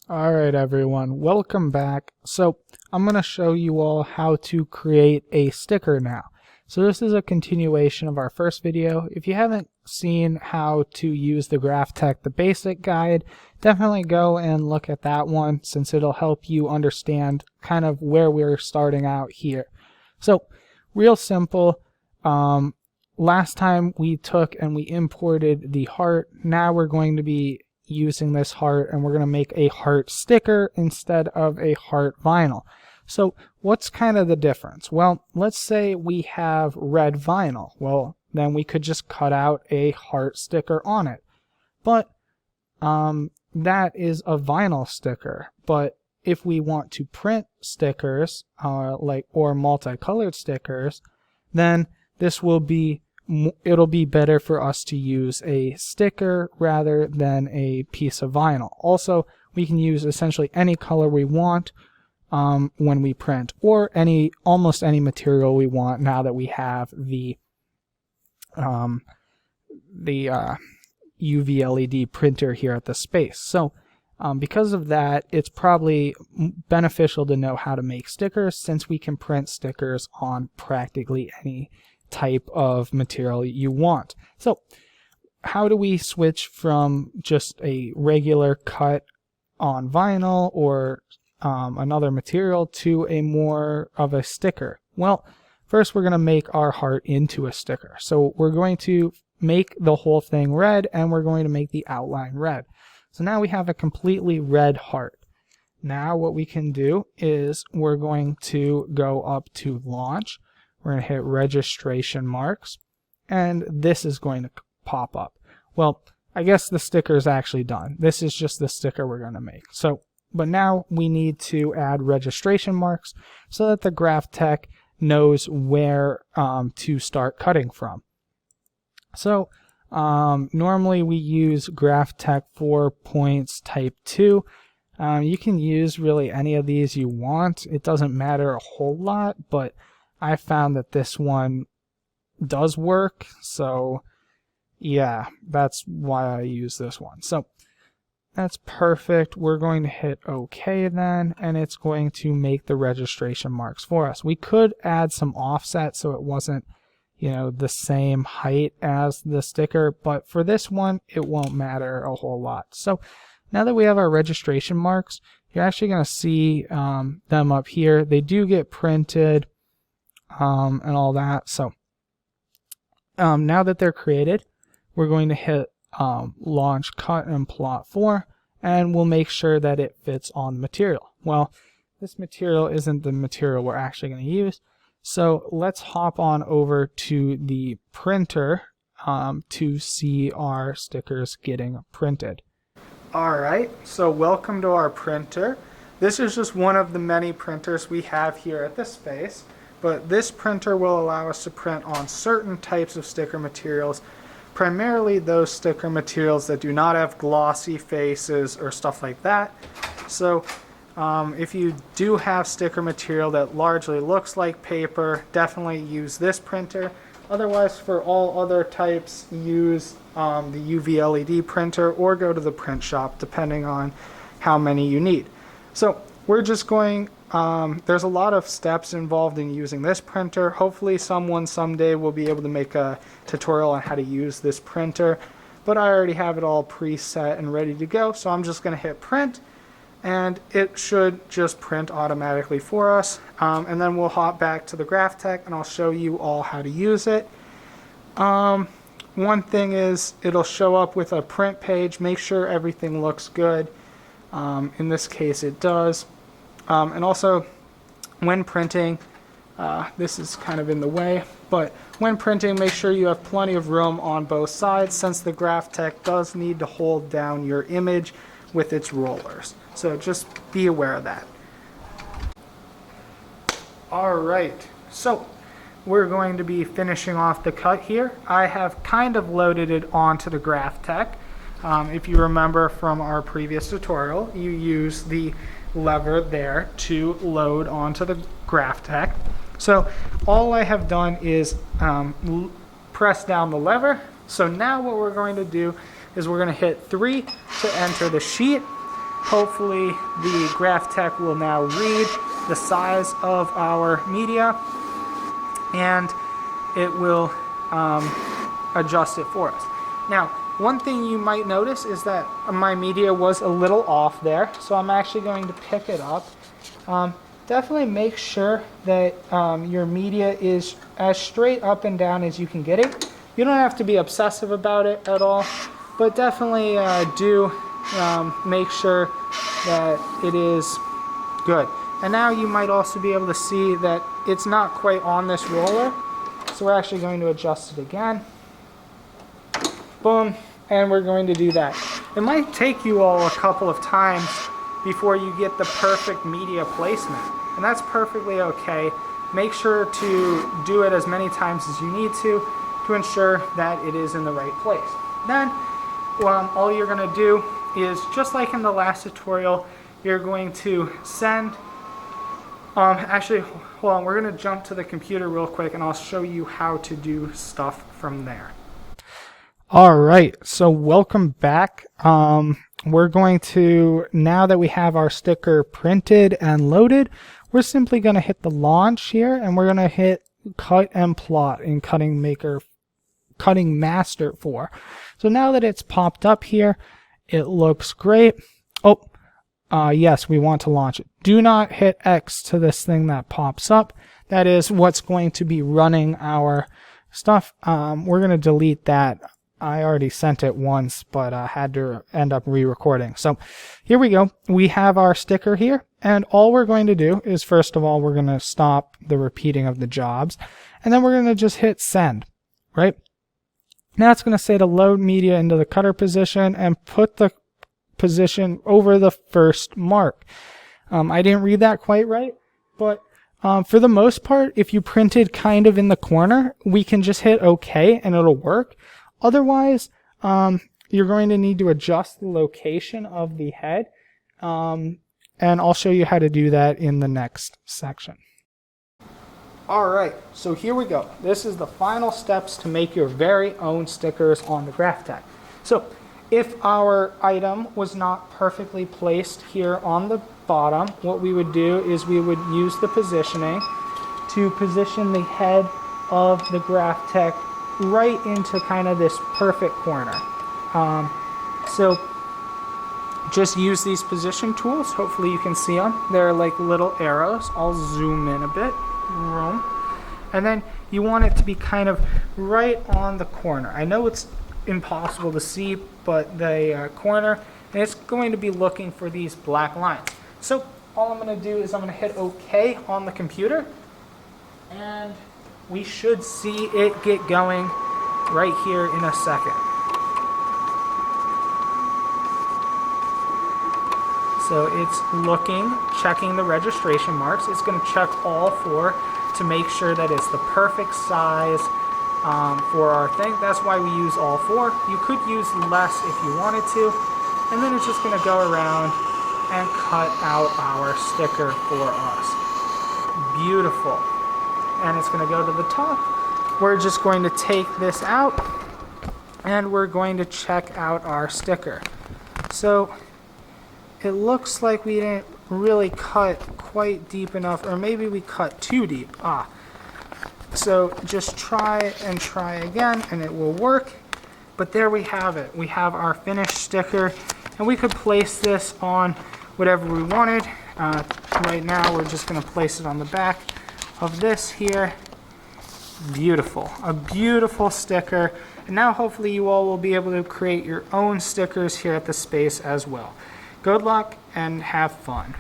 Alright everyone, welcome back. So I'm going to show you all how to create a sticker now. So this is a continuation of our first video. If you haven't seen how to use the Graphtec, the basic guide, definitely go and look at that one since it'll help you understand kind of where we're starting out here. So real simple. Last time we took and we imported the heart. Now we're going to be using this heart and we're going to make a heart sticker instead of a heart vinyl. So what's kind of the difference? Well, let's say we have red vinyl. Well, then we could just cut out a heart sticker on it. But that is a vinyl sticker. But if we want to print stickers or multicolored stickers, then this will be it'll be better for us to use a sticker rather than a piece of vinyl. Also, we can use essentially any color we want when we print, or almost any material we want now that we have the UV LED printer here at the space. So because of that, it's probably beneficial to know how to make stickers, since we can print stickers on practically any type of material you want. So how do we switch from just a regular cut on vinyl or another material to a more of a sticker? Well, first we're going to make our heart into a sticker. So we're going to make the whole thing red and we're going to make the outline red. So now we have a completely red heart. Now what we can do is we're going to go up to launch. We're going to hit registration marks, and this is going to pop up. Well, I guess the sticker is actually done. This is just the sticker we're going to make. So, but now we need to add registration marks so that the Graphtec knows where to start cutting from. So, normally we use Graphtec 4 points type 2. You can use really any of these you want. It doesn't matter a whole lot, but I found that this one does work, so yeah, that's why I use this one. So that's perfect. We're going to hit OK then, and it's going to make the registration marks for us. We could add some offset so it wasn't, the same height as the sticker, but for this one, it won't matter a whole lot. So now that we have our registration marks, you're actually going to see them up here. They do get printed and all that. So now that they're created, we're going to hit launch cut and plot for, and we'll make sure that it fits on the material. Well, this material isn't the material we're actually going to use, so let's hop on over to the printer to see our stickers getting printed. Alright, so welcome to our printer. This is just one of the many printers we have here at the space. But this printer will allow us to print on certain types of sticker materials, primarily those sticker materials that do not have glossy faces or stuff like that. So if you do have sticker material that largely looks like paper, definitely use this printer. Otherwise, for all other types, use the UV LED printer or go to the print shop, depending on how many you need. So we're just going there's a lot of steps involved in using this printer. Hopefully someone someday will be able to make a tutorial on how to use this printer, but I already have it all preset and ready to go, so I'm just going to hit print and it should just print automatically for us, and then we'll hop back to the Graphtec and I'll show you all how to use it. One thing is it'll show up with a print page. Make sure everything looks good. In this case it does. And also, when printing, this is kind of in the way, but when printing, make sure you have plenty of room on both sides, since the Graphtec does need to hold down your image with its rollers. So just be aware of that. Alright, so we're going to be finishing off the cut here. I have kind of loaded it onto the Graphtec. If you remember from our previous tutorial, you use the lever there to load onto the Graphtec. So all I have done is press down the lever. So now what we're going to do is we're going to hit 3 to enter the sheet, hopefully the Graphtec will now read the size of our media, and it will adjust it for us. Now, one thing you might notice is that my media was a little off there, so I'm actually going to pick it up. Definitely make sure that your media is as straight up and down as you can get it. You don't have to be obsessive about it at all, but definitely do make sure that it is good. And now you might also be able to see that it's not quite on this roller, so we're actually going to adjust it again. Boom, and we're going to do that. It might take you all a couple of times before you get the perfect media placement, and that's perfectly okay. Make sure to do it as many times as you need to ensure that it is in the right place. Then all you're going to do is, just like in the last tutorial, you're going to send actually, hold on, we're going to jump to the computer real quick and I'll show you how to do stuff from there. All right, so welcome back. We're going to, now that we have our sticker printed and loaded, we're simply going to hit the launch here, and we're going to hit cut and plot in Cutting Master 4. So now that it's popped up here, it looks great. Oh, yes, we want to launch it. Do not hit X to this thing that pops up. That is what's going to be running our stuff. We're going to delete that. I already sent it once, but had to end up re-recording. So here we go. We have our sticker here, and all we're going to do is, first of all, we're going to stop the repeating of the jobs, and then we're going to just hit send, right? Now it's going to say to load media into the cutter position and put the position over the first mark. I didn't read that quite right, but for the most part, if you printed kind of in the corner, we can just hit OK and it'll work. Otherwise, you're going to need to adjust the location of the head, and I'll show you how to do that in the next section. Alright, so here we go. This is the final steps to make your very own stickers on the Graphtec. So, if our item was not perfectly placed here on the bottom, what we would do is we would use the positioning to position the head of the Graphtec right into kind of this perfect corner. So just use these position tools. Hopefully you can see them. They're like little arrows. I'll zoom in a bit. And then you want it to be kind of right on the corner. I know it's impossible to see, but the corner, and it's going to be looking for these black lines. So all I'm going to do is I'm going to hit OK on the computer, and we should see it get going right here in a second. So it's looking, checking the registration marks. It's going to check all four to make sure that it's the perfect size for our thing. That's why we use all four. You could use less if you wanted to. And then it's just going to go around and cut out our sticker for us. Beautiful. And it's going to go to the top. We're just going to take this out and we're going to check out our sticker. So it looks like we didn't really cut quite deep enough, or maybe we cut too deep. So just try and try again and it will work. But there we have it. We have our finished sticker, and we could place this on whatever we wanted. Right now we're just going to place it on the back of this here. Beautiful. A beautiful sticker. And now hopefully you all will be able to create your own stickers here at the space as well. Good luck and have fun.